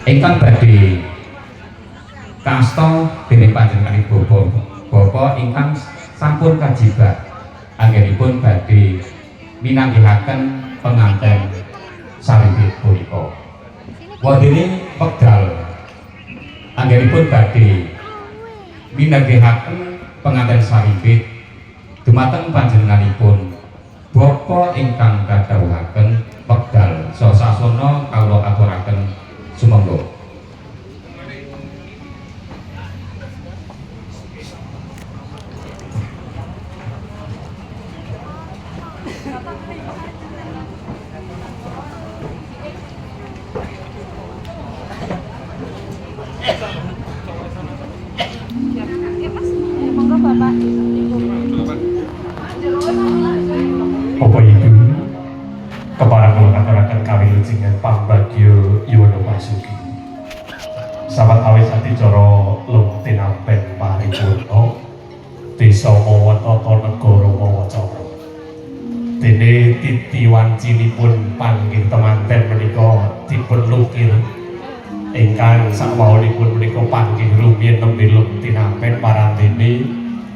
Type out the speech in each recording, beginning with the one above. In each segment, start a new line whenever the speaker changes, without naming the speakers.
ingkang badhe kasta dening panjenenganipun Bapa ingkang sampun kajibat anggenipun badhe minanggihaken penganten saripit punika. Wadene wekdal anggenipun badhe minanggihaken penganten saripit dumateng panjenenganipun Bapa ingkang kadhawuhaken wekdal sasasana kawula aturaken sumangga.
Bapak Ibu, keparang kula aturaken kawilujengan pambagyo Yono Basuki. Sahabat awis adicara lung tinampen paripurna desa Mawatata negara Mawacara. Dene titi wancinipun panggih temanten menika dipun lukir ingkang sakwawonipun menika panggih rumiyin nembe lung tinampen parantene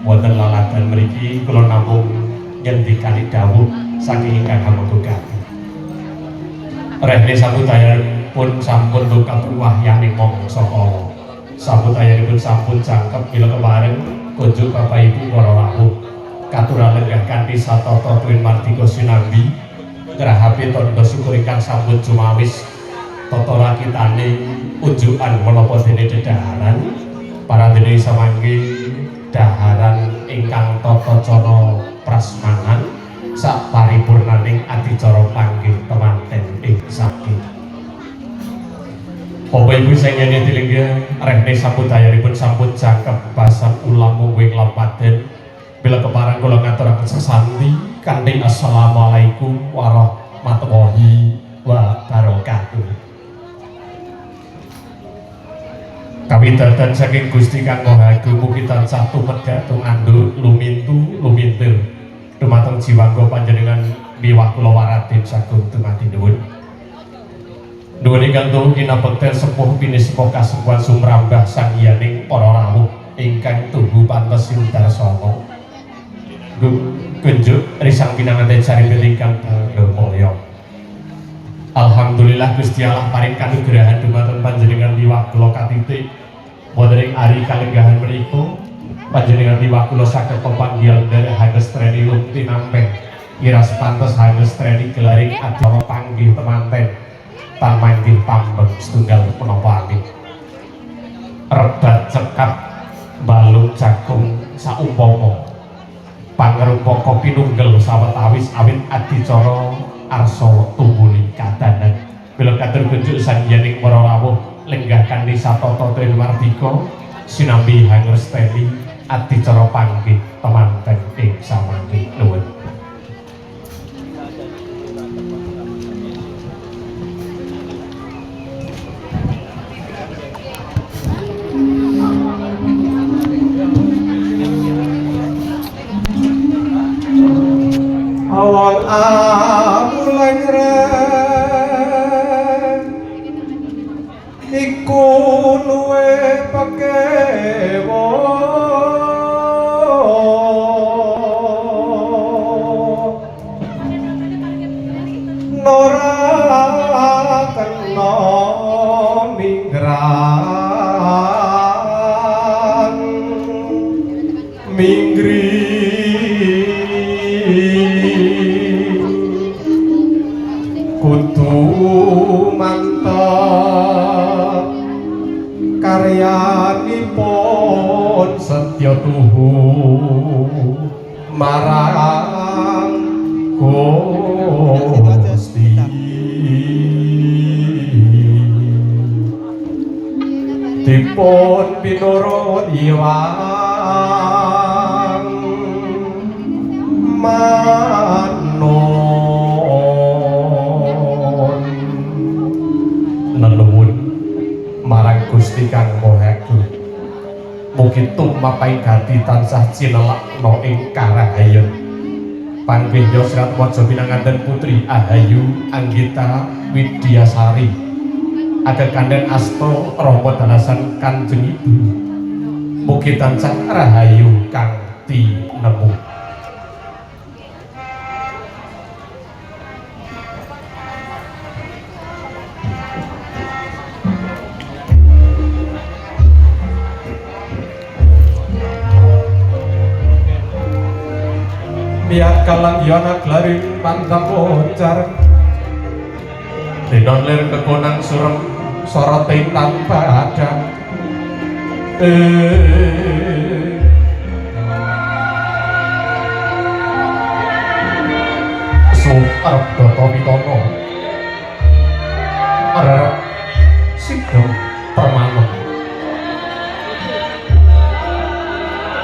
wonten laladan mriki kula namung ngendikani dawuh saking ingkang hamogogati. Rehne sambudayan pun sampun dukat wahyaning mangsa kala. Sambudayanipun sampun jangkep bila kepareng kunjuk Bapak Ibu para rawuh. Katurang lenggah kanthi satata tuwin mardika sinambi ngerahapi tandha syukur ingkang sampun jumawis tata rakitane unjukan menapa dene dedaharan parantene samangke daharan ingkang tata cara prasmanan sak paripurnaning adicara panggih temanten ing saking. Bapak Ibu sing nyene dilingga rehne sambudayanipun sampun jangkep basan ulam wing lampaden bila keparang kula ngaturaken sesanti kanthi assalamualaikum warahmatullahi wabarakatuh. Kawidadan saking Gusti Kang Maha Agung mugi tansah tumedhatung anduk lumintur dumateng jiwangga panjenengan miwah kula waraden sagung dumadi nuwun. Nuwun ingkang tuwuh kinabekten sepuh pinispa kasepuhan sumrambah sanggiyaning para rawuh ingkang tuhu pantes yudarsana. Kunjuk risang pinanganten saripit ingkang mulya. Alhamdulillah Gusti Allah paring kanugrahan dumateng panjenengan miwah kula katitik wonten ing ari kalenggahan menika panjenengan miwah kula saged pepanggihan dari hagestreni lung tinampen iras pantes hagestreni gelaring acara panggih temanten tamanggih pambeng setunggal punapa amin rebat cekap balung jagung saumpama pangerupa kopi nunggal sawetawis awit adicara arsa tumuli kadanan bila katur kunjuk sanggiyaning para rawuh lenggah kanthi satata tuwin mardika sinambi hangresteni adicara panggih temanten ing samangke nuwun.
Awang amulang ren iku luwe pakewo nora kena minggrang minggri kudu mantap karyanipun setya tuhu marang Gusti dipun pinurut iwang manon neluwun marang Gusti Kang Maha Agung mugi tumapaing gati tansah cinelakna ing karahayun panggihnya Srat Waja pinanganten Putri Ahayu Anggita Widyasari agekanden asta rama dalasan Kanjeng Ibu mugi tansah rahayu kang tinemu. Niat kalang yana glaring pantang moncar dinon lir kekonang surem soroting tanpa ada arep data pitana arep sigem permanen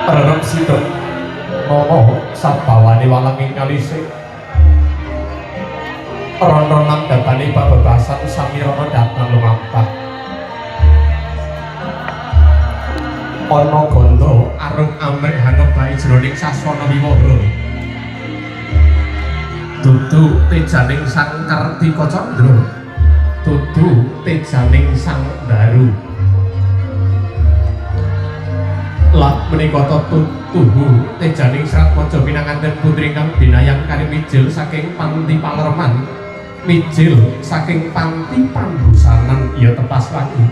arep sigem nono sabawane walang ing kalisih rono nang datane babasan samirana datang lumampah ana gondo arung amrih hanebahi jroning sasana wiwara dudu tejaning sang Kartika Candra dudu tejaning sang Daru lah menika tuhu tejaning Serat Maja pinanganten putri kang binayang kari mijil saking panti Palerman mijil saking panti Pambusanan ya tepas lagi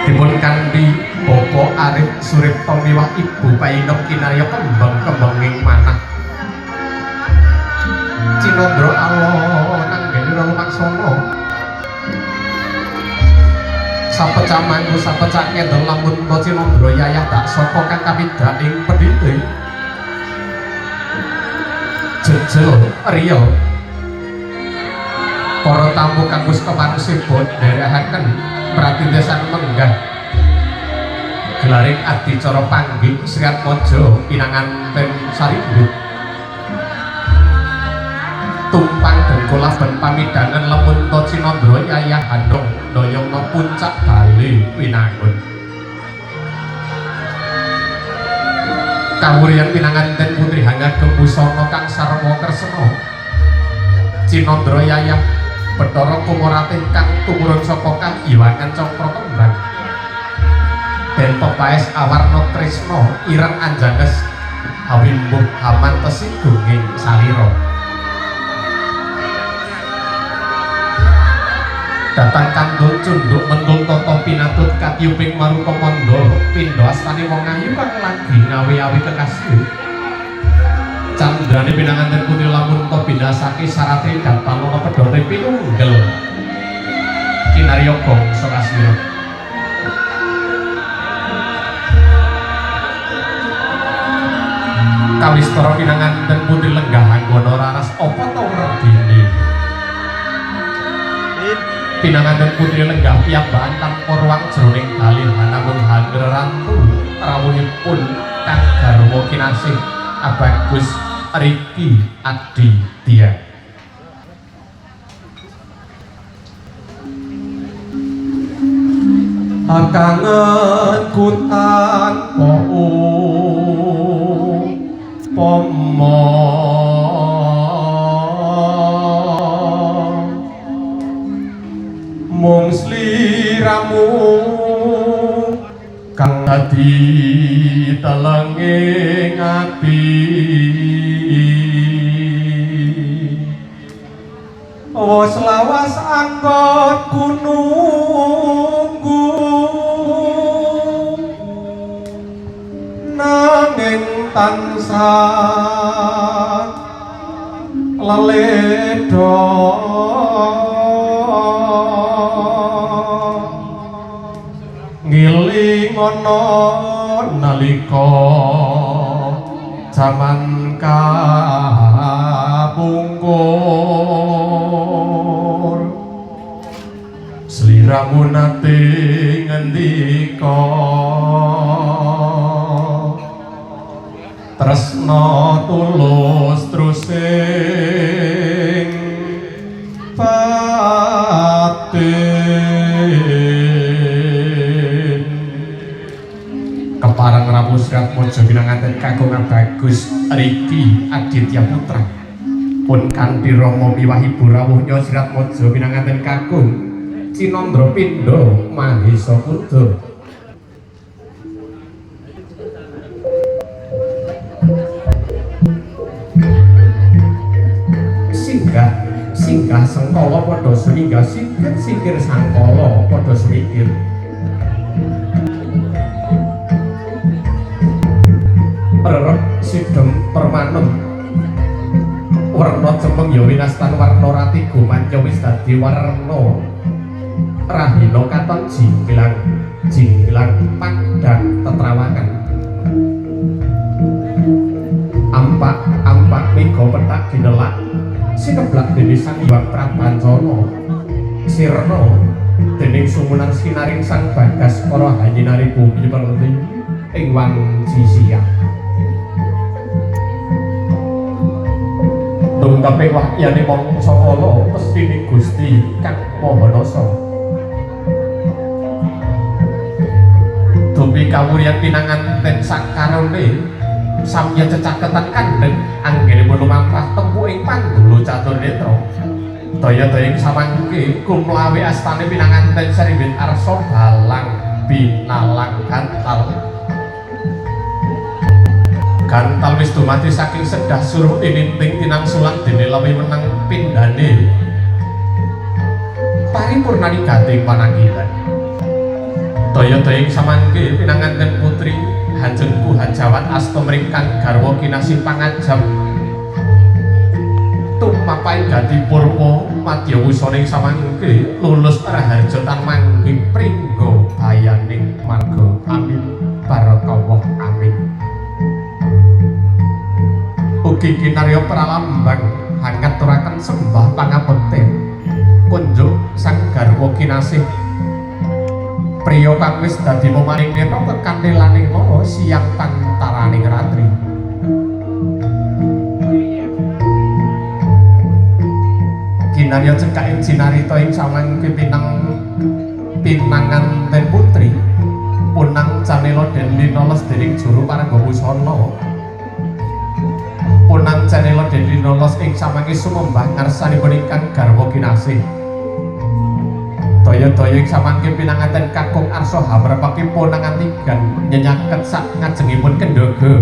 dipun kanthi Bapak Arif Suripto miwah Ibu Painok kinarya kembang-kembanging manah Cinandra Allah nanggene lumaksana sapecah mangku sapecah kendel lamun Cinandra yayah tak saka kang kapidak ing pendhite jejel riya para tamu kang wis kepanusipun nderekaken pratindesan menggah gelaring adicara panggih Serat Maja pinanganten sarimbit tumpang dengkula ben pamidangan lamun Cinandra yayah handong dayana puncak bali pinangun kawuriyan pinanganten putri Hangagem Busana kang sarwa kresna Cinandra yayah Bathara Kumaratih kang tumurun saka kahyangan Cakra Kembang den pepaes awarna tresna ireng anjanes awimbuh hamantesi gunging salira datang kandung cunduk mendul tata pinatut katyuping maruta manda pindha astane wong ayu kang lagi ngawi-awi kekasih candrane pinanganten putri lamun ta binasake sarate datalono pedhote pinunggel kinarya bangsa kasmira kawistara pinanganten putri lenggah anggana raras apa ta redine pinanganten putri lenggah piyambakan tanpa ruang jroning dalih namung hangger rantu rawuhipun kang garwa kinasih Abagus Riki Aditya akanganku tanpa upama mung sliramu kang dadi telenging ati wis lawas angkotku nunggu nanging tansah leledha ngiling ana nalika jaman kapungkur sliramu nate ngendika tresna tulus trusing batin kepareng Prabu Serat Maja pinanganten kakung Abagus Riki Aditya Putra pun kanthi rama miwah ibu rawuh Nyosirat Mojo pinanganten kakung Cinandra Pindha Mahesa Kuda singgah sengkala padha suminggah singkir sangkala padha semikir rerep sidhem permanem warna cemeng ya winastan warna rati gumanca wis dadi warna rahina katon jingkilan pandang tetrawangan ampak mega petak ginelak sineblak dening Sang Hyang Prabancana sirna dening sumunan sinaring Sang Bagaskara hanyinari bumi perti ing wanci siang tungkape wahyane mangsa kala pestine Gusti Kang Mahanasa dupi kawuryan pinanganten sakarone samya cecaketan kandheng anggenipun lumampah tempuh ing Pandula Caturnetra daya-daya samangke kumlawe astane pinanganten Sriwit Arsa Balang binalang gantal wis dumadi saking sedah suruh tininting tinangsulan dene lawi menang pindhane paripurnaning gating pananggilan daya-daya samangke pinanganten putri Hajengku Hajawat Astemringkang garwa kinasih pangajab tumapaing gati purwa madya wusaning samangke lulus raharja tan manggih pringga bayaning marga amin barakawah amin ugi kinarya pralambang hangaturaken sembah pangabekten kunjuk sang garwa kinasih priya kang wis dadi memaring neta kekanthelaning loro siang pantaraning ratri kinarya cekaking jinarita ing samangke pinanganten putri punang canela den linolos dening juru parangga punang canela den linolos ing samangke sumembah ngarsanipun ingkang garwa kinasih daya-daya samangke pinanganten kakung arsa hamrapake ponangantigan nyenyaket sak ngajengipun kendaga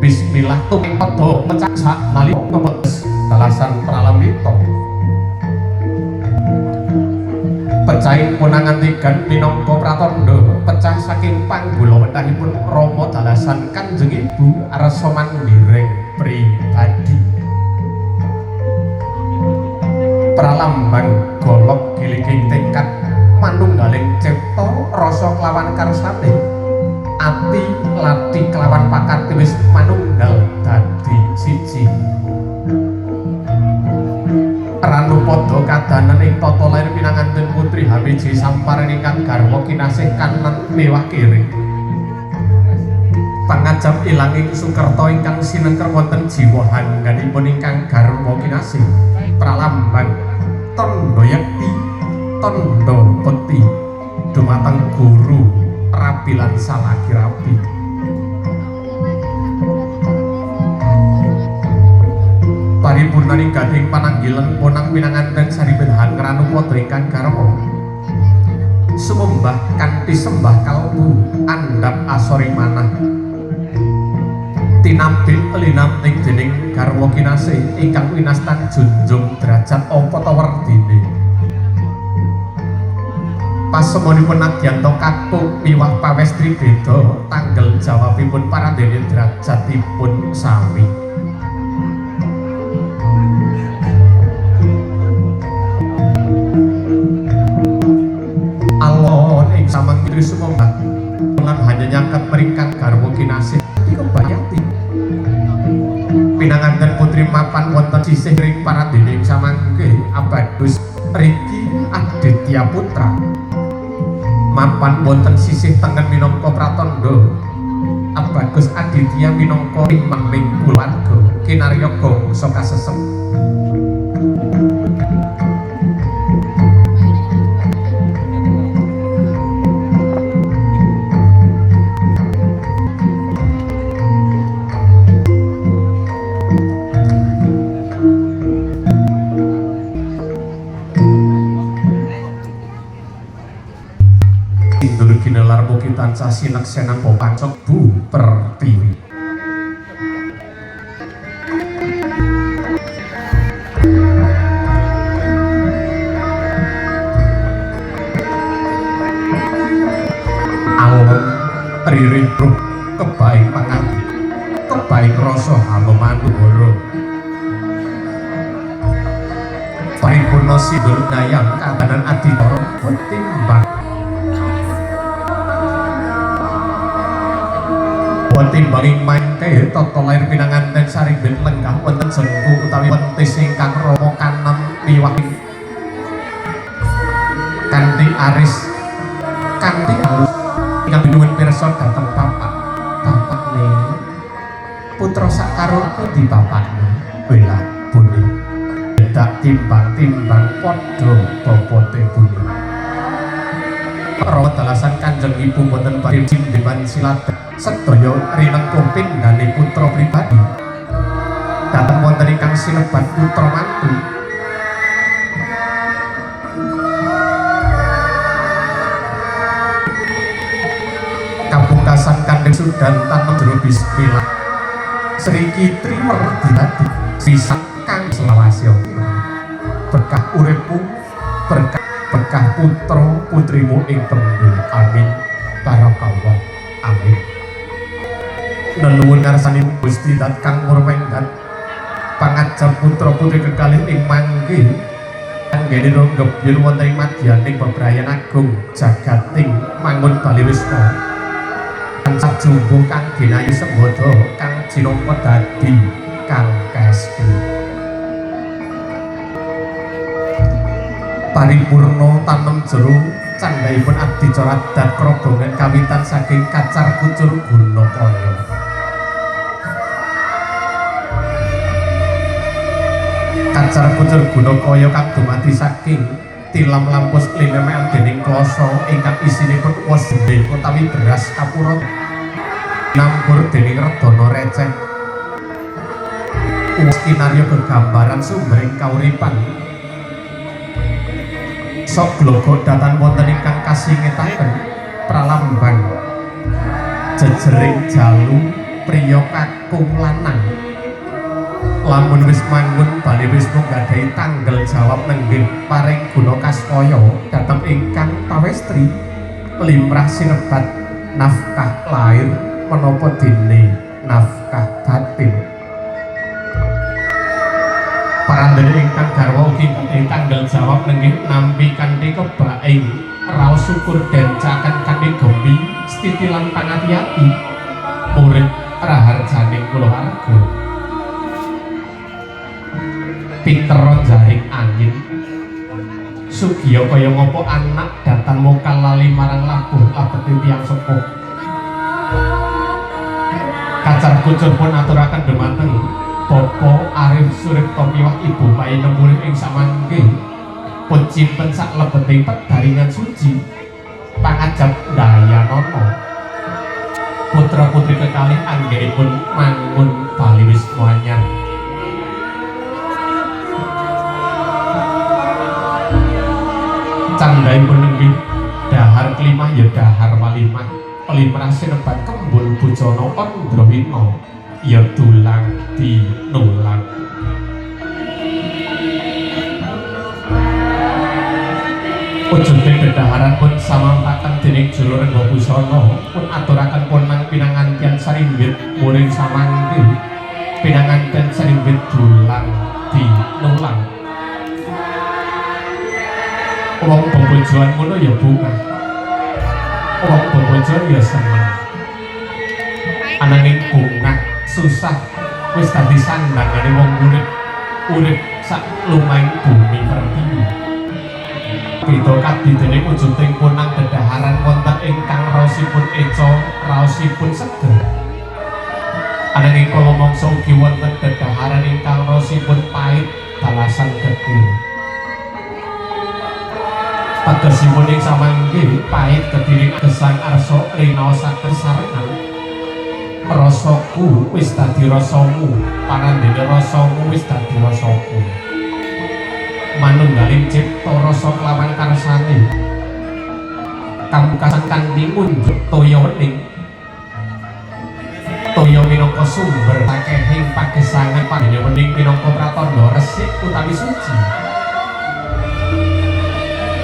bismillah tuming padha mecak sak nalika ngemes dalasan pralamita pecahing ponangantigan minangka pratandha pecah saking panggula wetahipun rama dalasan Kanjeng Ibu arsa mandireng pribadi pralambang golok giliking tekad manunggaling cipta rasa kelawan karsane ati lati kelawan pakat wis manunggal dadi siji ranu padha kadanan ing tata lair pinanganten putri HWJ Samparan ingkang garwa kinasih kanan mewah kiri pangajab ilanging Sukerta ingkang sinengker wonten jiwa hangganipun ingkang garwa kinasih pralambang tondo yakti tondo bekti dumateng guru rabi lan salaki rabi paripurnaning gading pananggilan ponang pinanganten Sariben Hangranu padha ingkang garwa sumembah kanthi sembah kalbu andhap asori manah tinampi linamting dening garwa kinasih ingkang winastan junjung derajat apa ta werdine pasemonipun nadyanto kakung miwah pawestri beda tanggal jawabipun paradene derajatipun sami alon ing samangke sumembah lan hanya nyangkat meringkang garwa kinasih kebayati pinanganten putri mapan wonten sisih ring paradene samangke abagus Riki Aditya Putra mapan wonten sisih tengen minangka pratandha abagus Aditya minangka limang kulawarga kinarya gangsa kasesep Sindur ginelar mugi tansah sineksenan pancok Bu Pertiwi. Alon ririh bruh kebaing panganti kebaing rasa hamemanduhara paripurna sindur dayang kadanan aditara timbang timbanging mangke tata lair pinanganten saribet lenggah wonten jengku utawi wentis ingkang rama kanem miwaking kanthi aris kanthi alus ingkang binuwun pirsa dhateng bapakne putra sakaro pundi bapakne wela buni dak timbang-timbang padha bapote buni rawat dalasan Kanjeng Ibu boten badhe cindeman silat sedaya rinengkuh pindhane putra pribadi dhateng wonten ingkang sinebat putra mantu kapungkasan Kandeng Sudan tanem jero bismillah Sri Kitri Werdinati pisan kang selawasya berkah uripmu berkah putra putrimu ing tembe amin barakallah amin nenuwun ngarsani Gusti dat kang murmenggan pangajab putra putri kekalih ing manggih anggene ronggep yen wonten ing madyaning bebrayan agung jagating mangun bali wisma tansah jumbo kang ginayu sembada kang jinampa dadi kang kesti paripurna tanem jero candhaipun adicara adat krobongan kawitan saking kacar kucur Gunakaya kacar kucur Gunakaya kang dumadi saking tilam lampus linemekan dening klasa ingkang isinipun wosdhe utawi beras kapura nampur dening redana receh skenario kegambaran sumbering kauripan sok glogo datan wonten ingkang kasingetaken pralambang jejering jalu priya kakung lanang lamun wis mangun bali wis nggadhahi tanggal jawab nenggih paring guna kaskaya dhateng ingkang pawestri limrah sinebat nafkah lair menapa dene nafkah batin parandene ingkang garwa ugi ing tanggal jawab nenggih nampi kanthi kebaing raos syukur dencaken kanthi gembi stitilan pangati-ati murid raharjaning kula arga piteron jaring angin sugiya kaya ngopo anak datan mokal lali marang labuh labeti tiyang sepuh kacar kucur pun aturaken dumateng Bapak Arif Suripto miwah Ibu Painem urip ing samangke pun simpen sak lebeting pedaringan suci pangajab Dayanana putra putri kekalih anggenipun mangun bali wisma anyar candhaipun nenggih dahar kelimah ya dahar walimah pelimrah sinebat kembul bujana Andrawina ya tulang tinulang ujung dedaharan pun samampakan dening juru Rengga Busana pun aturaken pun nang pinanganten sarimbit muring samangke pinanganten sarimbit tulang tinulang wong bobojoan ngono ya bunga wong bobojo ya seneng ananging bunga susah wis dadi sandangane wong urip sak lumahing bumi pertiwi kita kadidene ujunging punang dedaharan wonten ingkang raosipun eca raosipun seger ananging kala mangsa ugi wonten dedaharan ingkang raosipun pait dalasan getir tegesipun ing samangke pait ketiring gesang arsa rinaosaken sarengan rasaku wis dadi rasamu panandene rasamu wis dadi rasaku manunggaling cipta rasa kelawan karsane pamungkasan kanthi ngunjuk toya wening toya minangka sumber akehing pagesangan panjenengan minangka pratandha resik utawi suci.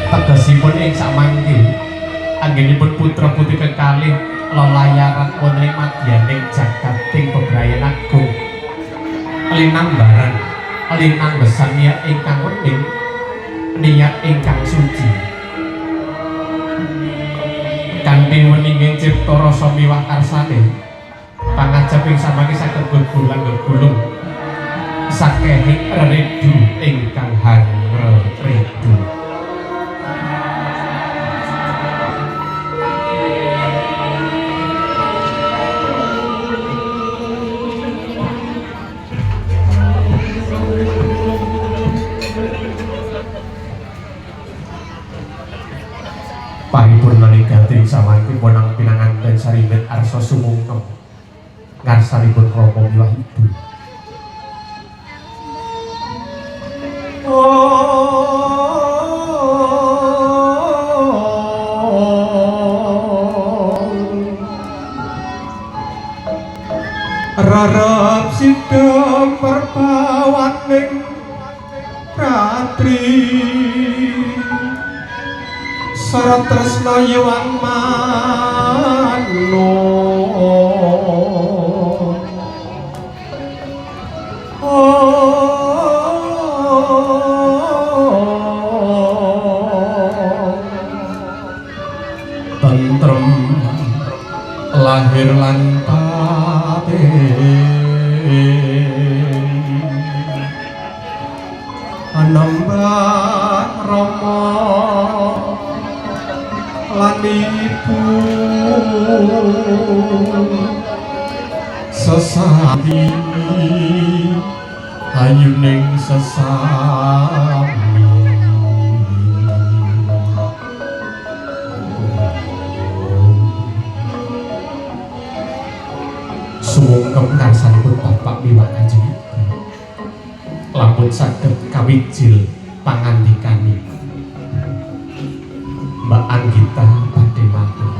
Tegesipun ing samangke anggenipun putra putri kekalih lelayaran wonten ing madyaning jagating bebrayan agung linambaran linang besan niat ingkang wening niat ingkang suci kanthi weninging cipta rasa miwah karsane pangajab ing samangke saged gegulung sakehing reredu ingkang hangreredu. Paripurna ninggating samangke bonang pinanganten sarimet arsa sumungkem ngarsanipun krama miwah ibu.
Rarap sidang perpawaning ratri sarat tresna yuwang mano tentrem lahir lan anambah rama lan ibu sesami ayuning sesami sumungkem ngarsanipun bapak miwah kanjeng ibu lampun saged kawijil pangandikani Mbak Anggita badhe matur.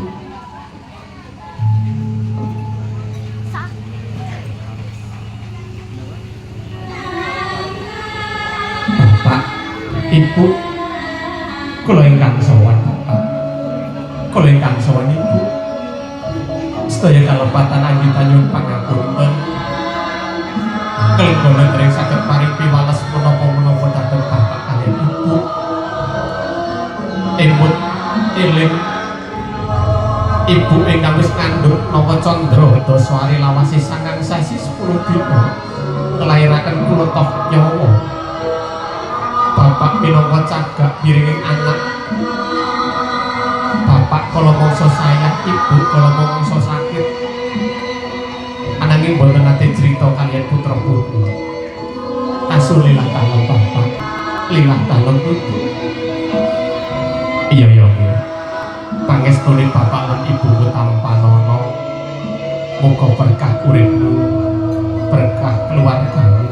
Bapak, Ibu, kula ingkang sowan Bapak, kula ingkang sowan Ibu, sedaya kalepatan Anggita nyuwun pangapunten. Kelenggonen dereng saged paring piwales menapa-menapa dhateng Bapak kaliyan Ibu. Ibu iling ibu ingkang wis ngandhut nama Candra Daswari lawase 9 sasi 10 dina nglairaken kula toh nyawa. Bapak minangka cagak piringing anak. Bapak kala mangsa sayang, ibu kala mangsa sakit. Ananging boten nate crita kaliyan putra putri. Asulilah kalem Bapak, lilah kalem Ibu. Iya. Pangestune bapak lan ibu tampanana muga berkah uripmu, berkah keluargamu,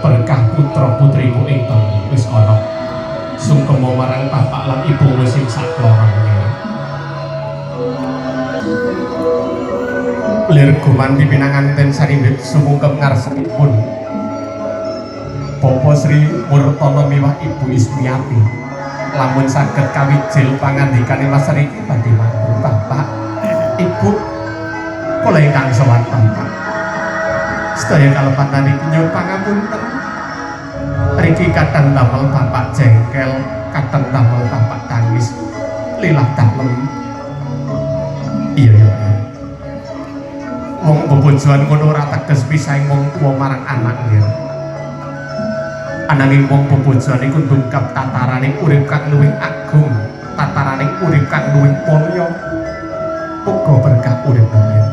berkah putra putrimu ing tangi wis ana sungkema marang bapak lan ibu sing saklorone. Lir gumanti pinanganten sarimbit sumungkem ngarsanipun Bapak Sri Murtana miwah Ibu Ismiati lamun saged kawijil pangandikane Mas Riki badhe matur Bapak, Ibu, kula ingkang sowan Bapak. Sedaya kalepatan niki nyuwun pangapunten. Riki kadang damel Bapak jengkel, kadang damel Bapak tangis. Lilah dalem. Iya. Wong bebojoan ngono ora teges pisaing wong tuwa marang anak nggih. Ananging wong bebojoan iku ndungkap tataraning urip kang luwih agung, tataraning urip kang luwih mulya, uga berkah urip dunya.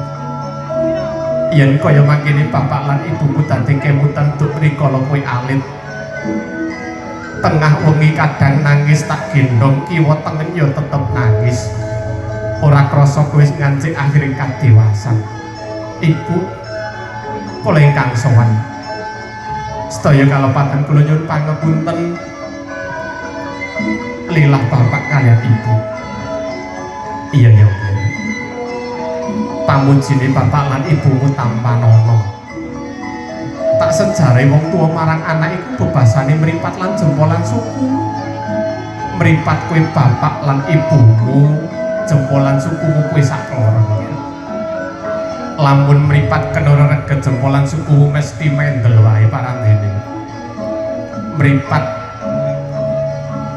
Yen kaya mangkene bapak lan ibuku dadi kemutan tuk rikala kowe alit. Tengah wengi kadang nangis tak gendong, kiwa tengen ya tetep nangis. Ora krasa kowe wis ngancik akhiring kadewasan. Ibu, kula ingkang sowan. Sedaya kalepatan kula nyuwun pangapunten. Lilah bapak kaliyan ibu.
Iya ya pamujine bapak lan ibumu tanpa nono tak sejarah wong tua marang anak iku bebasane meripat lan jempolan suku meripat kue bapak lan ibumu jempolan sukumu kue sakloro lamun meripat kenoro reget jempolan sukumu mesti mendel wae parandene meripat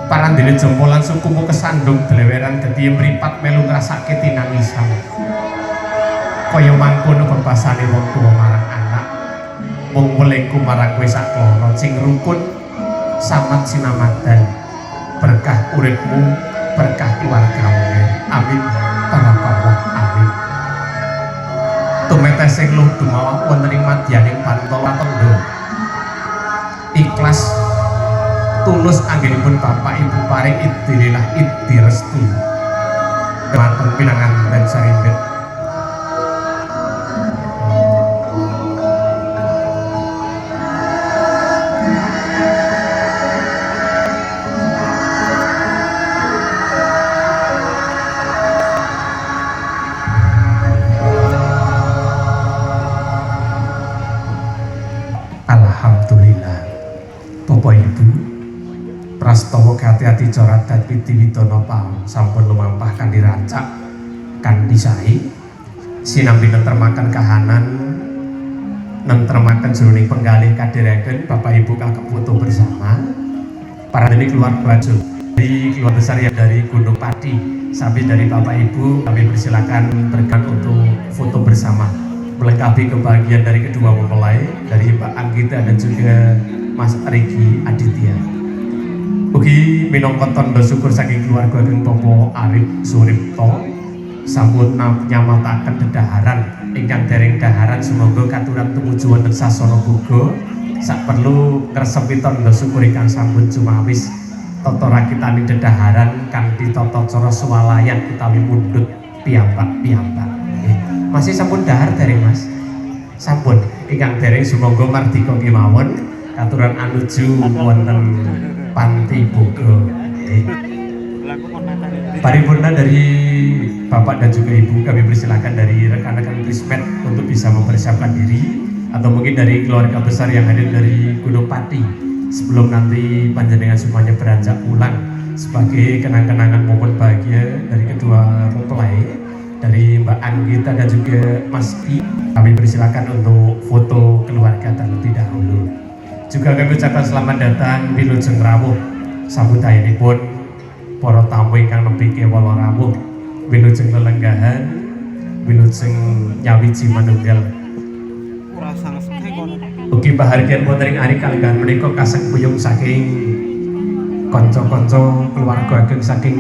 parandene jempolan sukumu kesandung deleweran dadi meripat melu ngrasake tinangisan kaya mangkono bebasane wong tuwa marang anak mung welingku marang kowe sakloro sing rukun samat sinamadan berkah uripmu berkah keluargamu amin para Allah amin tumetes sing luh dumawa wonten ing madyaning Pantawa Tendha ikhlas tulus anggenipun bapak ibu paring idirilah idi restu kemanten pinanganten sarimbit prastawa hati-hati corat dan widiwidono paham sampun lumampah kan dirancak kan disai sinambi nentremaken kahanan nentremaken jroning penggalih kadereken Bapak Ibu kakek foto bersama para dari keluarga dari keluarga besar yang dari Gunung Pati sampai dari Bapak Ibu kami persilakan berkenan untuk foto bersama melengkapi kebahagiaan dari kedua mempelai dari Mbak Anggita dan juga Mas Riki Aditya. Ugi minangka tandha syukur saking keluarga Geng Topo Arif Suripto sampun nyamataken dedaharan ingkang dereng daharan semoga katuran tumuju wonten sasana boga sak perlu ngresepi tandha syukur ingkang sampun cumawis tata rakitani dedaharan kanthi tata cara swalayan utawi mundhut piyambak-piyambak. Masih sampun dahar dereng Mas? Sampun ingkang dereng sumangga mardika kemawon katuran anuju wonten panti boga. Paripurna dari Bapak dan juga Ibu kami persilakan dari rekan-rekan Prismet untuk bisa mempersiapkan diri atau mungkin dari keluarga besar yang hadir dari Gunung Pati sebelum nanti panjenengan semuanya beranjak pulang sebagai kenang-kenangan momen bahagia dari kedua mempelai dari Mbak Anggita dan juga Mas I. Kami persilakan untuk foto keluarga terlebih dahulu. Juga kami ucapkan selamat datang wilujeng rawuh sambudayanipun para tamu ingkang nembe kewala rawuh wilujeng lelenggahan wilujeng nyawiji manunggal ugi bahagian wonten ing ari kalenggahan menika kasengkuyung saking kanca-kanca keluarga ageng saking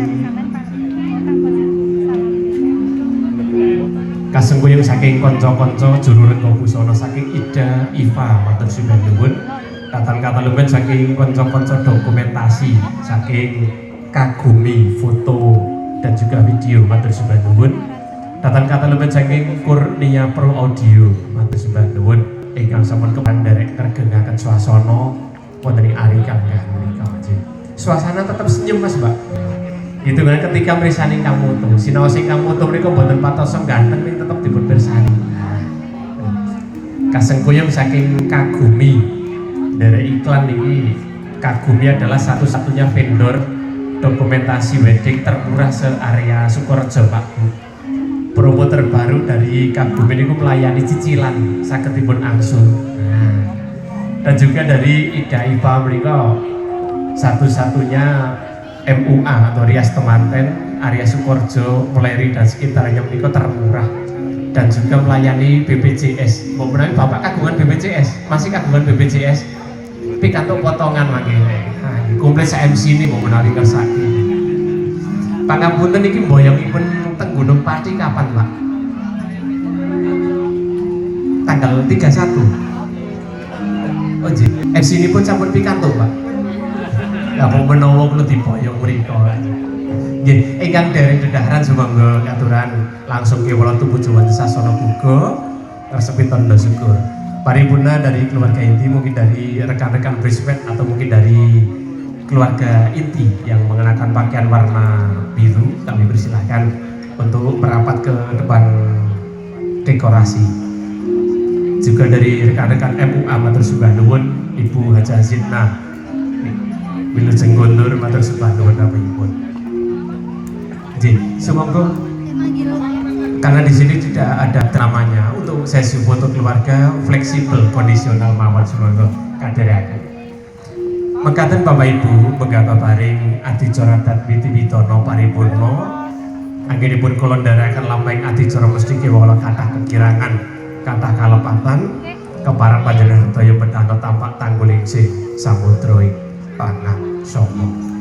kasengkuyung saking kanca-kanca juru rengga busana saking Ida Iva matur sembah nuwun kata-kata lumen saking konco-konco dokumentasi saking Kagumi foto dan juga video matur sembah nuwun kata-kata lumen saking Kurnia Pro Audio matur sembah nuwun ingkang sampun kembang derek tergengaken swasana wonten ing ari kalenggahan menika suasana tetap senyum Mas Mbak gitu kan ketika mirsani kamu tuh sinau sing kamu tuh menika mboten patos ganteng ning tetep dipun pirsani kasengkuyung saking Kagumi dari iklan ini Kagumi adalah satu-satunya vendor dokumentasi wedding termurah se-area Sukorejo Pak Bu. Promo terbaru dari Kagumi ini melayani cicilan saketipun angsul. Dan juga dari Ida Iva mereka satu-satunya MUA atau Rias Temanten area Sukorejo Meleri dan sekitarnya mereka termurah dan juga melayani BPJS. Mau menang Bapak kagungan BPJS? Masih kagungan BPJS? Pikantuk potongan mangkene. Nah, komplit MC ini mau menawi kersaki. Pangapunten iki mboyongipun teng Gunung Pati kapan, Pak? Tanggal 31. Oh nggih, MC ini pun sampun pikantuk, Pak. Lah mau menawa kula diboyong mriko. Nggih, ingkang dereng dedaharan sumangga katuran langsung kewala tumuju wonten sasana boga ngresepi tandha syukur. Paripurna dari keluarga inti, mungkin dari rekan-rekan Brisbane atau mungkin dari keluarga inti yang mengenakan pakaian warna biru, kami persilahkan
untuk merapat ke depan dekorasi. Juga dari rekan-rekan MUA matur sembah nuwun, Ibu Haja Zidna Wilujeng Guntur matur sembah nuwun rapipun. Nggih, sumangga karena di sini tidak ada namanya untuk sesi foto keluarga fleksibel kondisional mawon sumangga kadheraken. Mekaten Bapak Ibu menggah babaring adicara Dadwiti Witono paripurna anggenipun kula ndherekaken lampahing adicara mesti kewala kathah kekirangan kathah kalepatan keparang panjenengan sedaya bedhana tampak tangguling sing samudra ing panah soma.